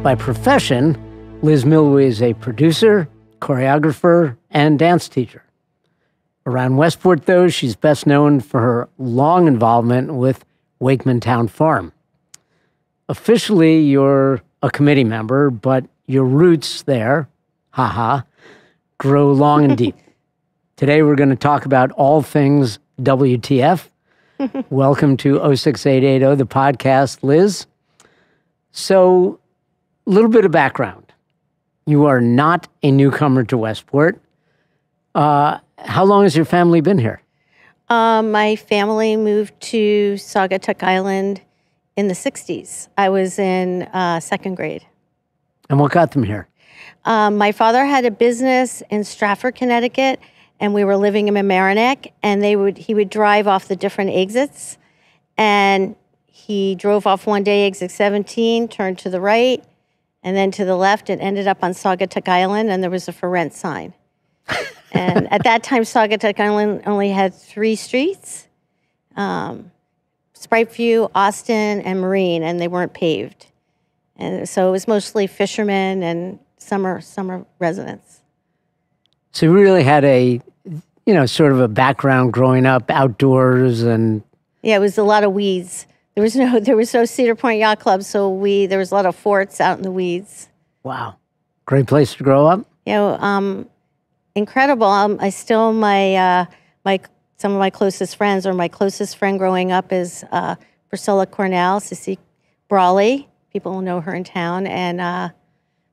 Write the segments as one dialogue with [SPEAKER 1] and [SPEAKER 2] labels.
[SPEAKER 1] By profession, Liz Milwee is a producer, choreographer, and dance teacher. Around Westport, though, she's best known for her long involvement with Wakeman Town Farm. Officially, you're a committee member, but your roots there, grow long and deep. Today, we're going to talk about all things WTF. Welcome to 06880, the podcast, Liz. So, a little bit of background. You are not a newcomer to Westport. How long has your family been here?
[SPEAKER 2] My family moved to Saugatuck Island in the 60s. I was in second grade.
[SPEAKER 1] And what got them here?
[SPEAKER 2] My father had a business in Stratford, Connecticut, and we were living in Mamaroneck, and he would drive off the different exits. And he drove off one day, exit 17, turned to the right, and then to the left, and ended up on Saugatuck Island, and there was a for rent sign. And at that time, Saugatuck Island only had 3 streets, Sprighteview, Austin, and Marine, and they weren't paved. And so it was mostly fishermen and summer residents.
[SPEAKER 1] So you really had a, sort of a background growing up outdoors and...
[SPEAKER 2] Yeah, it was a lot of weeds. There was no Cedar Point Yacht Club, so there was a lot of forts out in the weeds.
[SPEAKER 1] Wow. Great place to grow up?
[SPEAKER 2] Incredible. I still, some of my closest friends, or my closest friend growing up is Priscilla Cornell, Cissy Brawley. People know her in town, and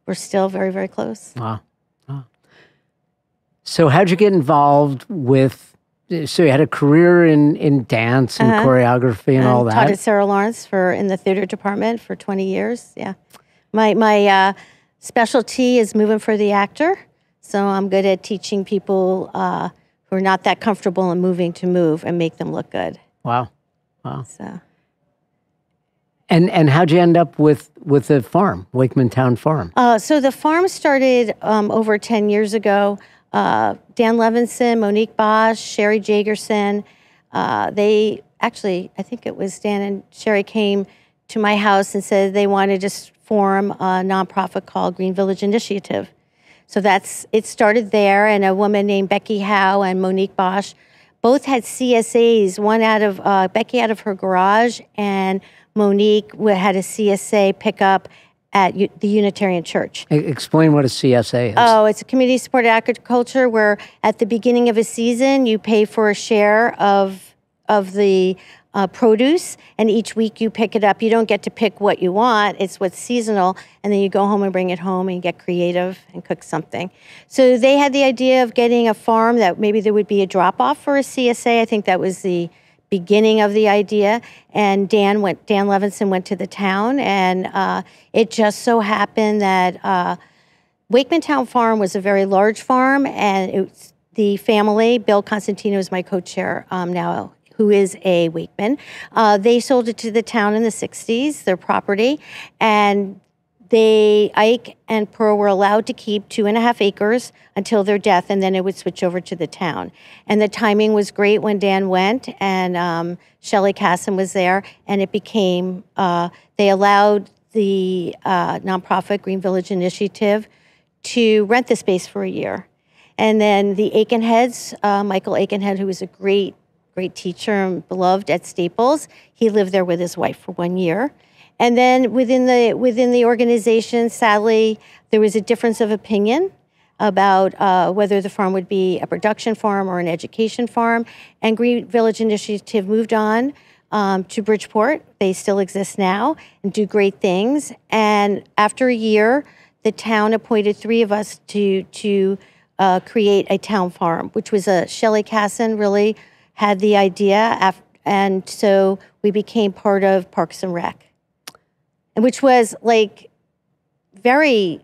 [SPEAKER 2] we're still very, very close.
[SPEAKER 1] Wow. So how'd you get involved with, so you had a career in dance and choreography and all that?
[SPEAKER 2] Taught at Sarah Lawrence in the theater department for 20 years, yeah. My specialty is moving for the actor. So I'm good at teaching people who are not that comfortable in moving to move and make them look good.
[SPEAKER 1] Wow.
[SPEAKER 2] So.
[SPEAKER 1] And how'd you end up with the farm, Wakeman Town Farm?
[SPEAKER 2] So the farm started over 10 years ago. Dan Levinson, Monique Bosch, Sherry Jagerson, I think it was Dan and Sherry came to my house and said they wanted to form a nonprofit called Green Village Initiative. So it started there, and a woman named Becky Howe and Monique Bosch both had CSAs, one out of, Becky out of her garage, and Monique had a CSA pickup at the Unitarian Church.
[SPEAKER 1] Explain what a CSA is.
[SPEAKER 2] Oh, it's a community-supported agriculture where at the beginning of a season, you pay for a share of the produce, and each week you pick it up. You don't get to pick what you want. It's what's seasonal, and then you go home and bring it home and you get creative and cook something. So they had the idea of getting a farm that maybe there would be a drop-off for a CSA. I think that was the beginning of the idea, and Dan Levinson went to the town, and it just so happened that Wakeman Town Farm was a very large farm, and the family, Bill Constantino is my co-chair now, who is a Wakeman. They sold it to the town in the 60s, their property, and Ike and Pearl were allowed to keep 2.5 acres until their death, and then it would switch over to the town. And the timing was great when Dan went, and Shelley Casson was there, and it became, they allowed the nonprofit Green Village Initiative to rent the space for a year. And then the Aikenheads, Michael Aikenhead, who was a great teacher and beloved at Staples, he lived there with his wife for 1 year. And then within the organization, sadly, there was a difference of opinion about whether the farm would be a production farm or an education farm. And Green Village Initiative moved on to Bridgeport. They still exist now and do great things. And after a year, the town appointed 3 of us to create a town farm, which was Shelley Casson really had the idea, and so we became part of Parks and Rec, which was very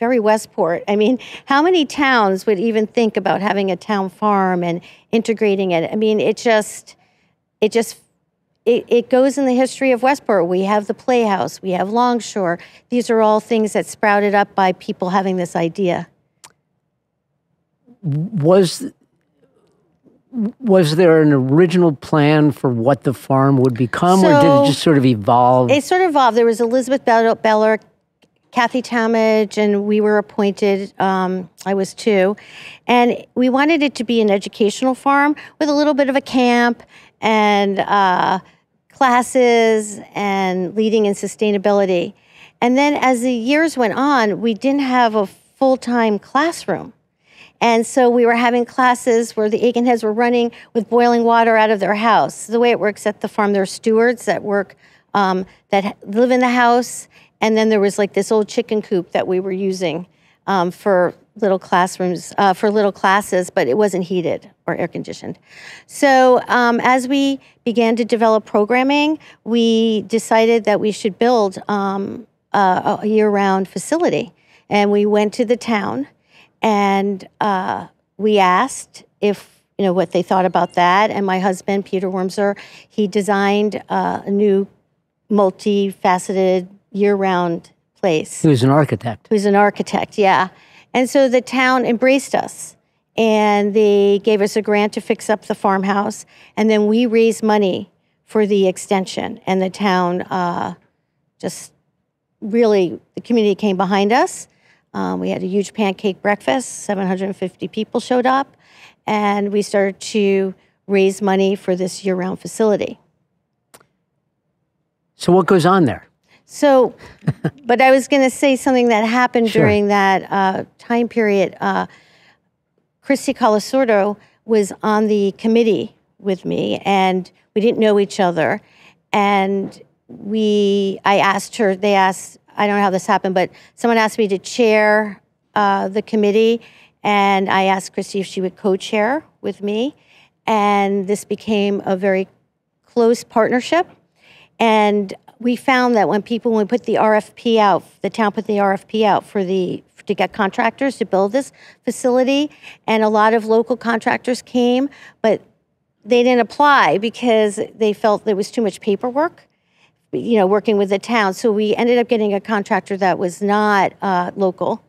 [SPEAKER 2] Westport. I mean, how many towns would even think about having a town farm and integrating it? I mean, it goes in the history of Westport. We have the Playhouse, we have Longshore. These are all things that sprouted up by people having this idea.
[SPEAKER 1] Was there an original plan for what the farm would become, or did it just sort of evolve?
[SPEAKER 2] It sort of evolved. There was Elizabeth Beller, Kathy Talmadge, and we were appointed. I was too. And we wanted it to be an educational farm with a little bit of a camp and classes and leading in sustainability. And then as the years went on, we didn't have a full-time classroom. And so we were having classes where the Aiken heads were running with boiling water out of their house. The way it works at the farm, there are stewards that work, that live in the house. And then there was like this old chicken coop that we were using for little classrooms, for little classes, but it wasn't heated or air conditioned. So as we began to develop programming, we decided that we should build a year-round facility. And we went to the town and we asked if, what they thought about that. And my husband, Peter Wormser, he designed a new multifaceted year-round place.
[SPEAKER 1] He was an architect.
[SPEAKER 2] He was an architect, yeah. And so the town embraced us. And they gave us a grant to fix up the farmhouse. And then we raised money for the extension. And the town just really, the community came behind us. We had a huge pancake breakfast. 750 people showed up. And we started to raise money for this year-round facility.
[SPEAKER 1] So what goes on there?
[SPEAKER 2] So, but I was going to say something that happened during that time period. Christy Colasordo was on the committee with me, and we didn't know each other. And I asked her, I don't know how this happened, but someone asked me to chair the committee, and I asked Christy if she would co-chair with me. And this became a very close partnership. And we found that when we put the RFP out, the town put the RFP out to get contractors to build this facility, and a lot of local contractors came, but they didn't apply because they felt there was too much paperwork, working with the town. So we ended up getting a contractor that was not local.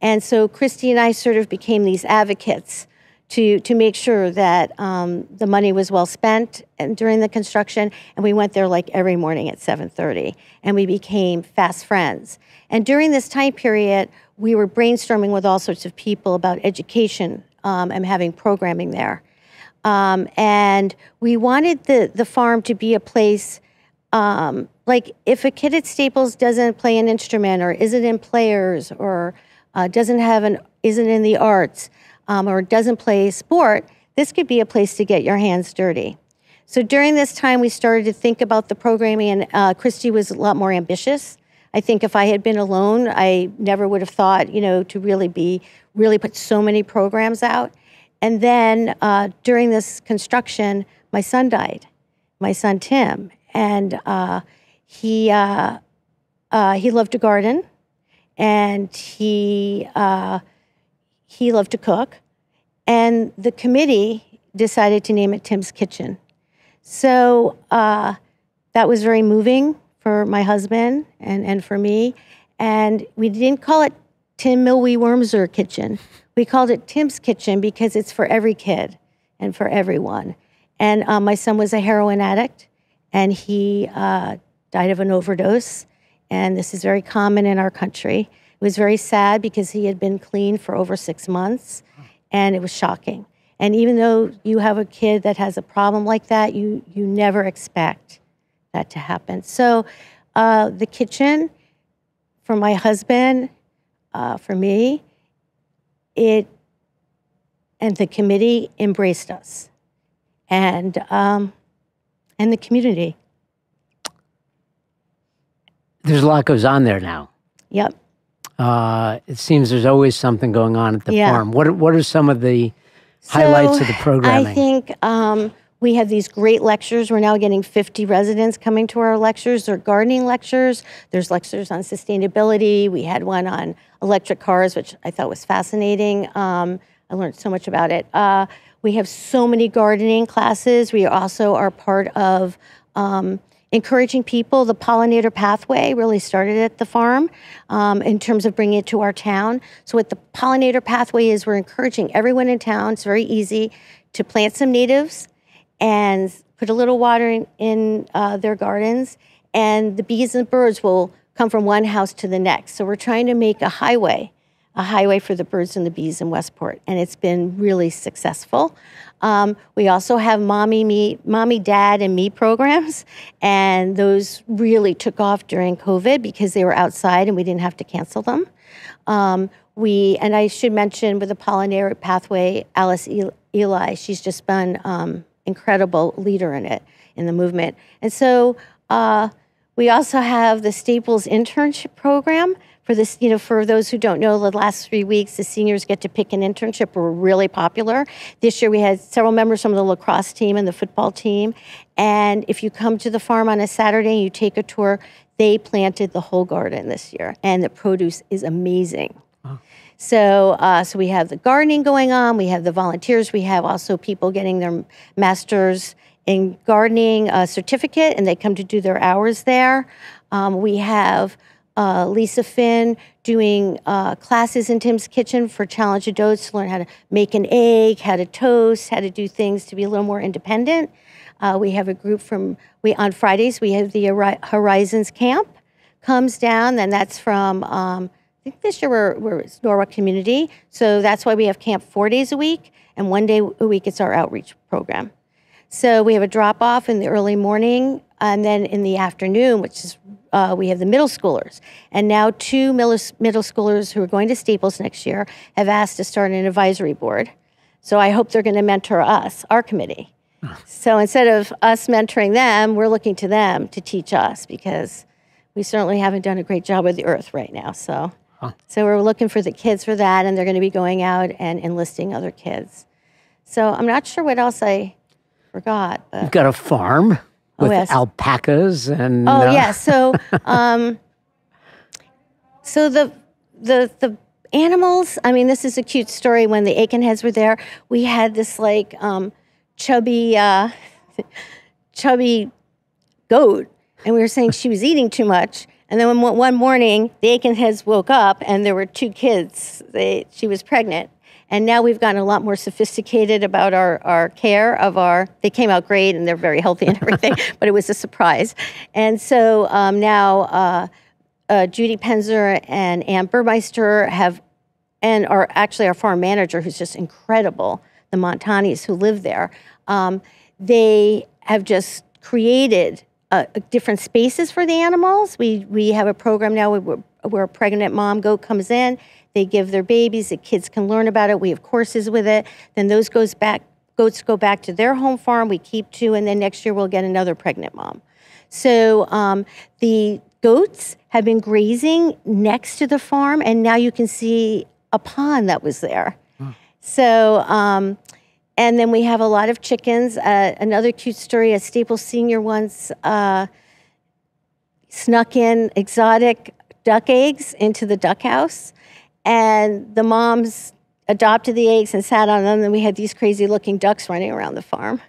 [SPEAKER 2] And so Christy and I sort of became these advocates to make sure that the money was well spent during the construction. And we went there like every morning at 7:30, and we became fast friends. And during this time period, we were brainstorming with all sorts of people about education and having programming there. And we wanted the farm to be a place, like if a kid at Staples doesn't play an instrument or isn't in players or isn't in the arts, or doesn't play sport, this could be a place to get your hands dirty. So during this time, we started to think about the programming, and Christy was a lot more ambitious. I think if I had been alone, I never would have thought, to really put so many programs out. And then during this construction, my son died, my son Tim, and he loved to garden, and he loved to cook, and the committee decided to name it Tim's Kitchen. So that was very moving for my husband and for me. And we didn't call it Tim Milwee Wormser Kitchen. We called it Tim's Kitchen because it's for every kid and for everyone. And my son was a heroin addict, and he died of an overdose. And this is very common in our country. It was very sad because he had been clean for over 6 months, and it was shocking. And even though you have a kid that has a problem like that, you never expect that to happen. So the kitchen, for my husband, for me, and the committee embraced us, and the community.
[SPEAKER 1] There's a lot goes on there now.
[SPEAKER 2] Yep.
[SPEAKER 1] It seems there's always something going on at the farm. What are some of the highlights of the programming?
[SPEAKER 2] I think we have these great lectures. We're now getting 50 residents coming to our lectures. They're gardening lectures. There's lectures on sustainability. We had one on electric cars, which I thought was fascinating. I learned so much about it. We have so many gardening classes. We also are part of encouraging people. The Pollinator Pathway really started at the farm in terms of bringing it to our town. So what the Pollinator Pathway is, we're encouraging everyone in town, it's very easy, to plant some natives and put a little water in their gardens, and the bees and birds will come from one house to the next. So we're trying to make a highway for the birds and the bees in Westport, and it's been really successful. We also have mommy, dad, and me programs, and those really took off during COVID because they were outside and we didn't have to cancel them. And I should mention with the Pollinator Pathway, Alice Eli, she's just been incredible leader in the movement. And so we also have the Staples Internship program. For this, for those who don't know, the last 3 weeks, the seniors get to pick an internship. We're really popular. This year we had several members from the lacrosse team and the football team. And if you come to the farm on a Saturday and you take a tour, they planted the whole garden this year. And the produce is amazing. Wow. So we have the gardening going on. We have the volunteers. We have also people getting their master's in gardening certificate, and they come to do their hours there. We have Lisa Finn doing classes in Tim's Kitchen for challenged adults to learn how to make an egg, how to toast, how to do things to be a little more independent. We have a group on Fridays, we have the Horizons Camp comes down, and that's from, I think this year we're Norwalk Community. So that's why we have camp 4 days a week, and 1 day a week it's our outreach program. So we have a drop-off in the early morning, and then in the afternoon, which is we have the middle schoolers. And now 2 middle schoolers who are going to Staples next year have asked to start an advisory board. So I hope they're going to mentor us, our committee. So instead of us mentoring them, we're looking to them to teach us, because we certainly haven't done a great job with the earth right now. So we're looking for the kids for that, and they're going to be going out and enlisting other kids. So I'm not sure what else I forgot. But.
[SPEAKER 1] You've got a farm with alpacas and...
[SPEAKER 2] Oh, yeah. So so the animals, I mean, this is a cute story. When the Aikenheads were there, we had this like chubby goat, and we were saying she was eating too much. And then one morning, the Aikenheads woke up, and there were 2 kids. She was pregnant. And now we've gotten a lot more sophisticated about our care of they came out great, and they're very healthy and everything, but it was a surprise. And so now Judy Penzer and Ann Burmeister are actually our farm manager, who's just incredible, the Montanis who live there. They have just created different spaces for the animals. We have a program now where a pregnant mom goat comes in. They give their babies, the kids can learn about it. We have courses with it. Then those goats go back to their home farm. We keep 2, and then next year we'll get another pregnant mom. So the goats have been grazing next to the farm, and now you can see a pond that was there. So, and then we have a lot of chickens. Another cute story, a Staples senior once snuck in exotic duck eggs into the duck house. And the moms adopted the eggs and sat on them, and we had these crazy-looking ducks running around the farm.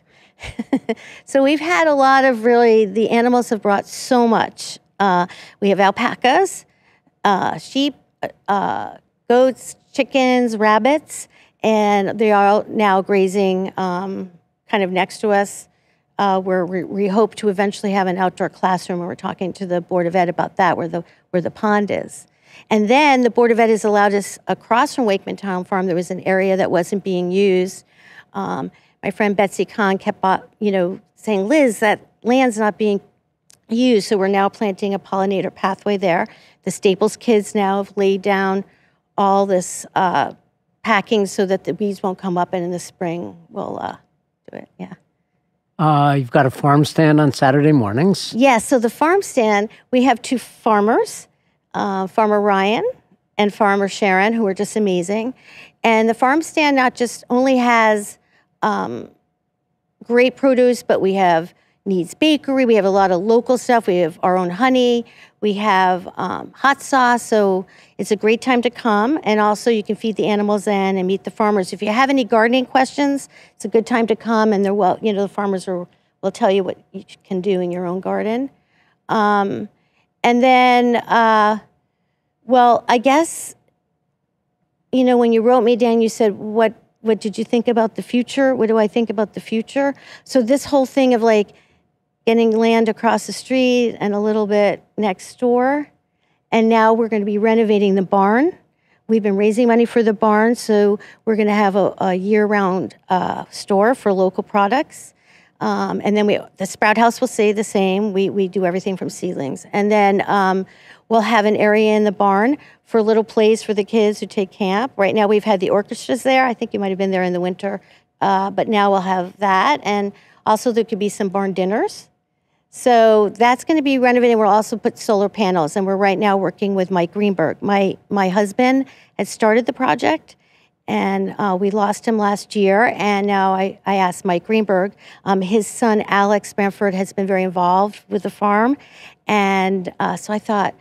[SPEAKER 2] So we've had a lot of the animals have brought so much. We have alpacas, sheep, goats, chickens, rabbits, and they are now grazing kind of next to us, where we hope to eventually have an outdoor classroom, and we're talking to the Board of Ed about that, where the pond is. And then the Board of Ed has allowed us across from Wakeman Town Farm. There was an area that wasn't being used. My friend Betsy Kahn kept, saying, Liz, that land's not being used. So we're now planting a pollinator pathway there. The Staples kids now have laid down all this packing so that the bees won't come up, and in the spring we'll do it. Yeah.
[SPEAKER 1] You've got a farm stand on Saturday mornings.
[SPEAKER 2] Yeah. So the farm stand, we have 2 farmers. Farmer Ryan and Farmer Sharon, who are just amazing. And the farm stand not just only has great produce, but we have Needs Bakery. We have a lot of local stuff. We have our own honey. We have hot sauce. So it's a great time to come. And also you can feed the animals and meet the farmers. If you have any gardening questions, it's a good time to come. And the farmers are will tell you what you can do in your own garden. And then, well, I guess, when you wrote me down, you said, what did you think about the future? What do I think about the future? So this whole thing of like getting land across the street and a little bit next door, and now we're going to be renovating the barn. We've been raising money for the barn, so we're going to have a year-round store for local products. And then the Sprout House will stay the same. We do everything from seedlings. And then we'll have an area in the barn for little plays for the kids who take camp. Right now we've had the orchestras there. I think you might have been there in the winter. But now we'll have that. And also there could be some barn dinners. So that's going to be renovated. We'll also put solar panels. And we're right now working with Mike Greenberg. My husband had started the project. And we lost him last year, and now I asked Mike Greenberg. His son, Alex Bamford, has been very involved with the farm, and so I thought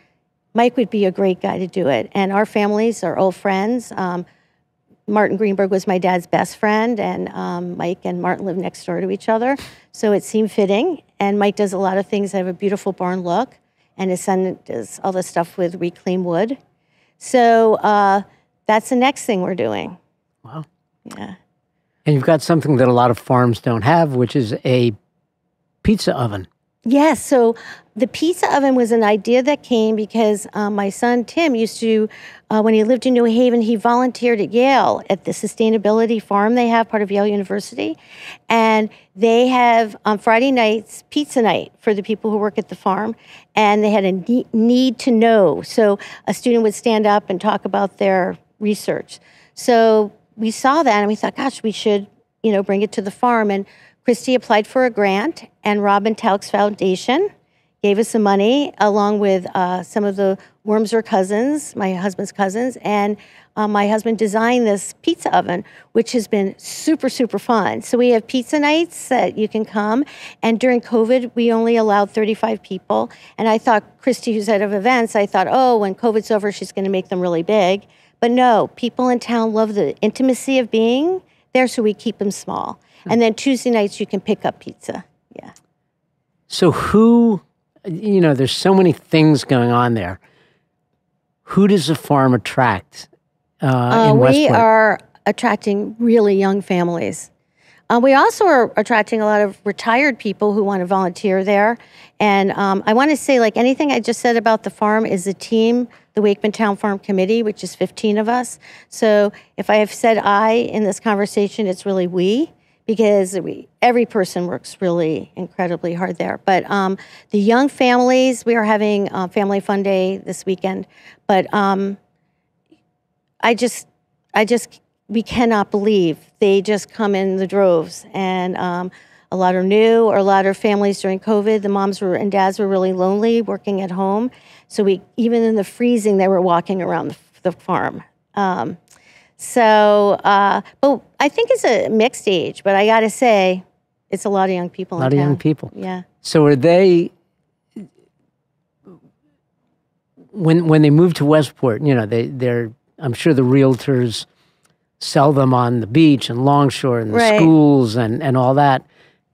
[SPEAKER 2] Mike would be a great guy to do it. And our families are old friends. Martin Greenberg was my dad's best friend, and Mike and Martin live next door to each other, so it seemed fitting. And Mike does a lot of things that have a beautiful barn look, and his son does all the stuff with reclaimed wood. So that's the next thing we're doing.
[SPEAKER 1] Wow.
[SPEAKER 2] Yeah.
[SPEAKER 1] And you've got something that a lot of farms don't have, which is a pizza oven.
[SPEAKER 2] Yes. So the pizza oven was an idea that came because my son, Tim, used to, when he lived in New Haven, he volunteered at Yale at the sustainability farm they have, part of Yale University. And they have on Friday nights, pizza night for the people who work at the farm. And they had a need to know. So a student would stand up and talk about their research. So we saw that and we thought, gosh, we should, bring it to the farm. And Christy applied for a grant, and Robin Tauk's Foundation gave us some money, along with some of the Wormser cousins, my husband's cousins, and my husband designed this pizza oven, which has been super, super fun. So we have pizza nights that you can come, and during COVID, we only allowed 35 people. And I thought, Christy, who's head of events, I thought, oh, when COVID's over, she's going to make them really big. But no, people in town love the intimacy of being there, so we keep them small. And then Tuesday nights, you can pick up pizza. Yeah.
[SPEAKER 1] So who, there's so many things going on there. Who does the farm attract in Westport?
[SPEAKER 2] We are attracting really young families. We also are attracting a lot of retired people who want to volunteer there. And I want to say, like anything I just said about the farm is a team, the Wakeman Town Farm Committee, which is 15 of us. So if I have said I in this conversation, it's really we, because every person works really incredibly hard there. But the young families, we are having Family Fun Day this weekend. But we cannot believe they just come in the droves. And a lot are new, or a lot of families during COVID, the moms and dads were really lonely working at home. So even in the freezing, they were walking around the farm. But I think it's a mixed age, but I got to say, it's a lot of young people in town.
[SPEAKER 1] A lot of young people.
[SPEAKER 2] Yeah.
[SPEAKER 1] So are they, when they move to Westport, they're, I'm sure the realtors sell them on the beach and Longshore and the schools and all that.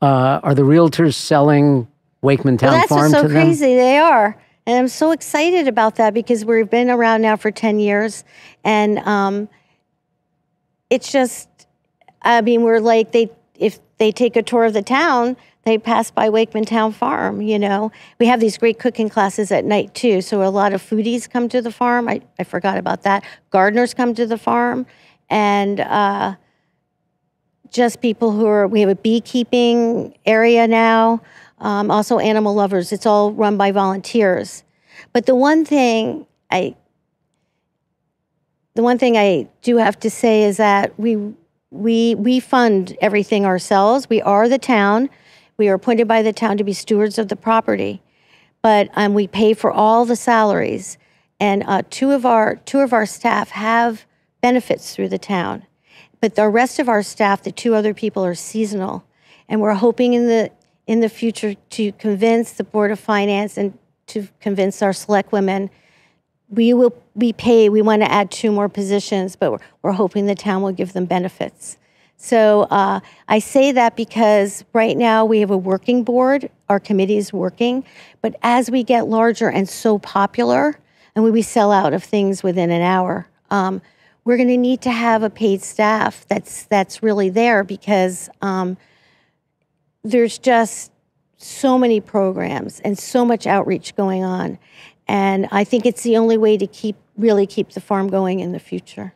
[SPEAKER 1] Are the realtors selling Wakeman Town Farm to them?
[SPEAKER 2] That's so crazy. They are. And I'm so excited about that because we've been around now for 10 years. And it's just, we're like, if they take a tour of the town, they pass by Wakeman Town Farm, We have these great cooking classes at night, too. So a lot of foodies come to the farm. I forgot about that. Gardeners come to the farm. And just people we have a beekeeping area now. Also animal lovers. It's all run by volunteers. But the one thing I do have to say is that we fund everything ourselves. We are the town. We are appointed by the town to be stewards of the property, but we pay for all the salaries. And two of our staff have benefits through the town, but the rest of our staff, the two other people, are seasonal. And we're hoping in the future to convince the Board of Finance and to convince our select women we want to add 2 more positions, but we're hoping the town will give them benefits. So I say that because right now we have a working board. Our committee is working. But as we get larger and so popular, and we sell out of things within an hour, we're going to need to have a paid staff that's really there, because there's just so many programs and so much outreach going on. And I think it's the only way to really keep the farm going in the future.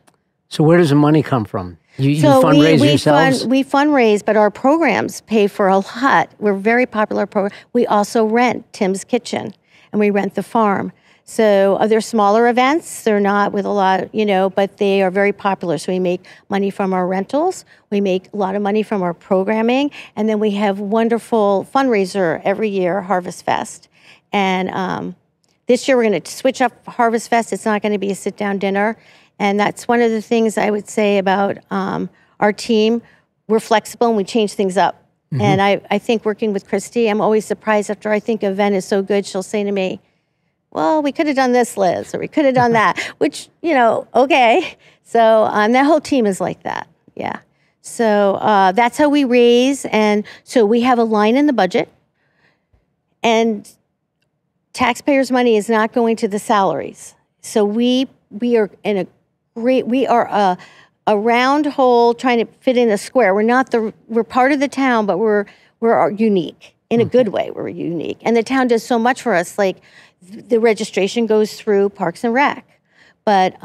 [SPEAKER 2] So
[SPEAKER 1] where does the money come from? You fundraise yourselves?
[SPEAKER 2] We fundraise, but our programs pay for a lot. We're a very popular program. We also rent Tim's Kitchen, and we rent the farm. So they're smaller events. They're not with a lot, but they are very popular. So we make money from our rentals. We make a lot of money from our programming. And then we have wonderful fundraiser every year, Harvest Fest. And this year we're going to switch up Harvest Fest. It's not going to be a sit-down dinner. And that's one of the things I would say about our team. We're flexible and we change things up. Mm-hmm. And I think working with Christy, I'm always surprised after I think an event is so good, she'll say to me, well, we could have done this, Liz, or we could have done that, which, okay. So that whole team is like that, yeah. So that's how we raise. And so we have a line in the budget. And taxpayers' money is not going to the salaries. So we are in a great, we are a round hole trying to fit in a square. We're part of the town, but we're unique in a good way. We're unique. And the town does so much for us. Like the registration goes through Parks and Rec, but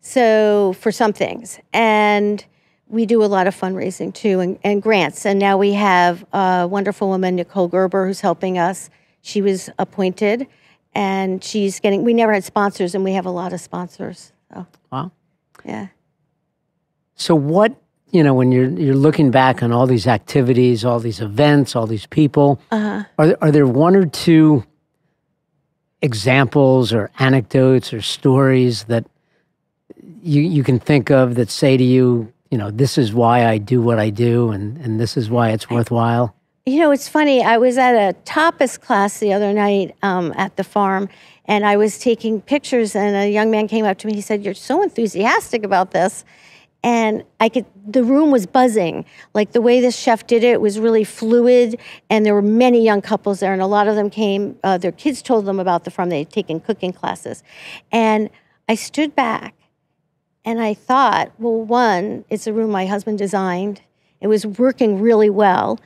[SPEAKER 2] so for some things. And we do a lot of fundraising too, and grants. And now we have a wonderful woman, Nicole Gerber, who's helping us. She was appointed. And we never had sponsors, and we have a lot of sponsors. So.
[SPEAKER 1] Wow.
[SPEAKER 2] Yeah.
[SPEAKER 1] So what, when you're looking back on all these activities, all these events, all these people, are there one or two examples or anecdotes or stories that you can think of that say to you, this is why I do what I do, and this is why it's worthwhile?
[SPEAKER 2] It's funny. I was at a tapas class the other night at the farm, and I was taking pictures, and a young man came up to me. He said, "You're so enthusiastic about this." And the room was buzzing. Like the way this chef did it was really fluid, and there were many young couples there, and a lot of them came, their kids told them about the farm. They had taken cooking classes. And I stood back, and I thought, well, one, it's a room my husband designed. It was working really well.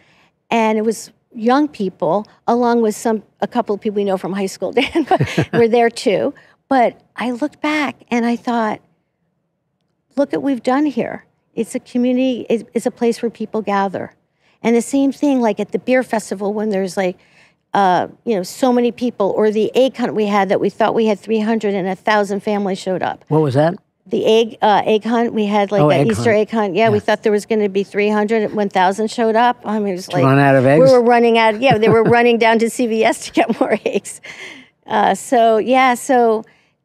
[SPEAKER 2] And it was young people, along with a couple of people we know from high school, Dan, were there too. But I looked back and I thought, look what we've done here. It's a community, it's a place where people gather. And the same thing, like at the beer festival, when there's so many people, or the egg hunt we had that we thought we had 300 and 1,000 families showed up.
[SPEAKER 1] What was that?
[SPEAKER 2] The egg hunt, we had an Easter egg hunt. Yeah, we thought there was going to be 300, 1,000 showed up. I mean, it was like
[SPEAKER 1] run out of eggs.
[SPEAKER 2] We were running out. Yeah, they were running down to CVS to get more eggs. So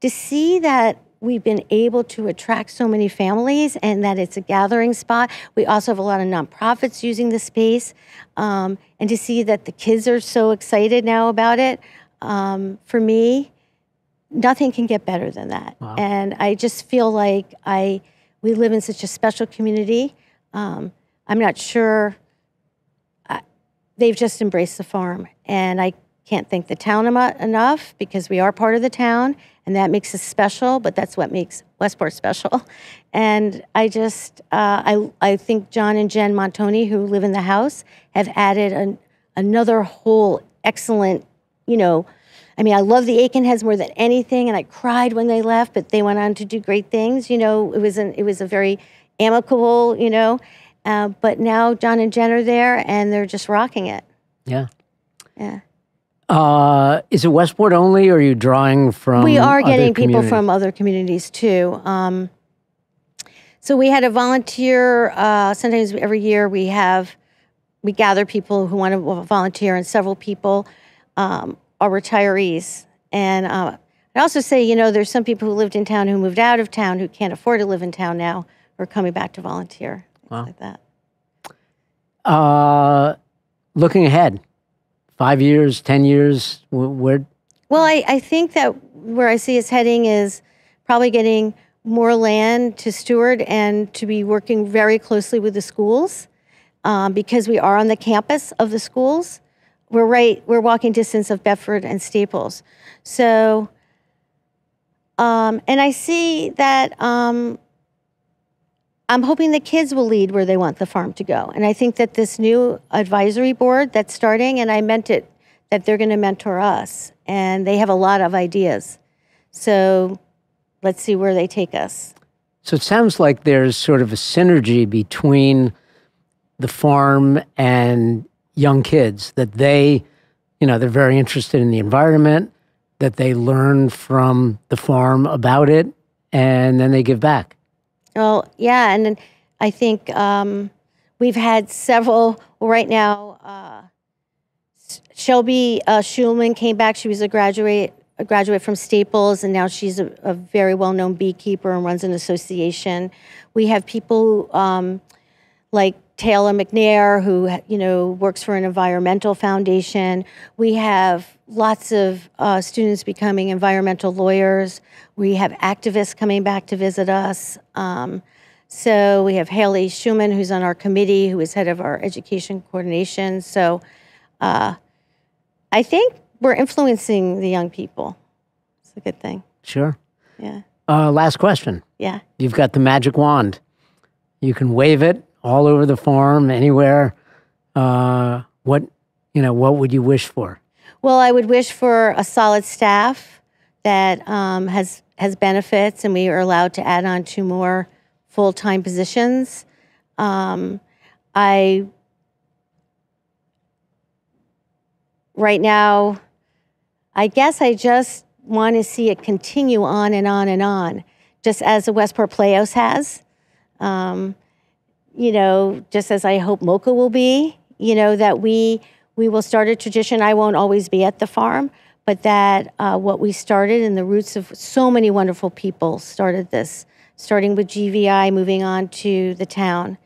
[SPEAKER 2] to see that we've been able to attract so many families and that it's a gathering spot. We also have a lot of nonprofits using the space, and to see that the kids are so excited now about it, for me. Nothing can get better than that. Wow. And I just feel like we live in such a special community. I'm not sure. They've just embraced the farm. And I can't thank the town enough, because we are part of the town, and that makes us special, but that's what makes Westport special. And I just, I think John and Jen Montoni, who live in the house, have added another whole excellent, I love the Aikenheads more than anything, and I cried when they left, but they went on to do great things. It was a very amicable, but now John and Jen are there, and they're just rocking it.
[SPEAKER 1] Yeah.
[SPEAKER 2] Yeah.
[SPEAKER 1] Is it Westport only, or are you drawing from
[SPEAKER 2] We are getting people from other communities, too. So we had a volunteer, sometimes every year we gather people who want to volunteer, and several people are retirees. And I'd also say, there's some people who lived in town who moved out of town who can't afford to live in town now, who are coming back to volunteer, things like
[SPEAKER 1] that. Looking ahead, 5 years, 10 years, where?
[SPEAKER 2] Well, I think that where I see us heading is probably getting more land to steward and to be working very closely with the schools because we are on the campus of the schools. We're walking distance of Bedford and Staples. So, and I see that I'm hoping the kids will lead where they want the farm to go. And I think that this new advisory board that's starting, and I meant it, that they're going to mentor us. And they have a lot of ideas. So let's see where they take us.
[SPEAKER 1] So it sounds like there's sort of a synergy between the farm and young kids, that they, they're very interested in the environment, that they learn from the farm about it, and then they give back.
[SPEAKER 2] Well, yeah, and then I think we've had several, right now, Shelby Schulman came back. She was a graduate from Staples, and now she's a very well-known beekeeper and runs an association. We have people like Taylor McNair, who works for an environmental foundation. We have lots of students becoming environmental lawyers. We have activists coming back to visit us. So we have Haley Schumann, who's on our committee, who is head of our education coordination. So I think we're influencing the young people. It's a good thing.
[SPEAKER 1] Sure.
[SPEAKER 2] Yeah.
[SPEAKER 1] Last question.
[SPEAKER 2] Yeah.
[SPEAKER 1] You've got the magic wand. You can wave it all over the farm, anywhere. What would you wish for?
[SPEAKER 2] Well, I would wish for a solid staff that has benefits, and we are allowed to add on 2 more full-time positions. Right now, I guess I just want to see it continue on and on and on, just as the Westport Playhouse has. Just as I hope Mocha will be, that we will start a tradition. I won't always be at the farm, but that what we started and the roots of so many wonderful people started this, starting with GVI, moving on to the town.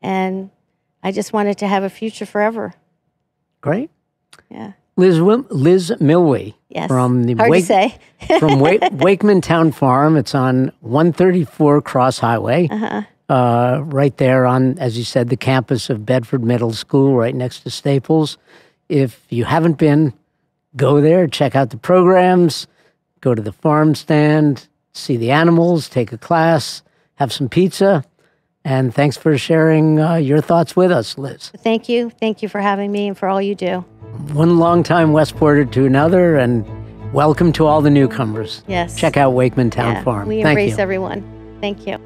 [SPEAKER 2] And I just wanted to have a future forever.
[SPEAKER 1] Great.
[SPEAKER 2] Yeah.
[SPEAKER 1] Liz Milwee.
[SPEAKER 2] Yes.
[SPEAKER 1] From the
[SPEAKER 2] Hard to say.
[SPEAKER 1] from Wakeman Town Farm. It's on 134 Cross Highway. Right there on, as you said, the campus of Bedford Middle School, right next to Staples. If you haven't been, go there, check out the programs, go to the farm stand, see the animals, take a class, have some pizza. And thanks for sharing your thoughts with us, Liz.
[SPEAKER 2] Thank you. Thank you for having me and for all you do.
[SPEAKER 1] One longtime Westporter to another, and welcome to all the newcomers.
[SPEAKER 2] Yes.
[SPEAKER 1] Check out Wakeman Town Farm.
[SPEAKER 2] We
[SPEAKER 1] Thank
[SPEAKER 2] embrace
[SPEAKER 1] you.
[SPEAKER 2] everyone. Thank you.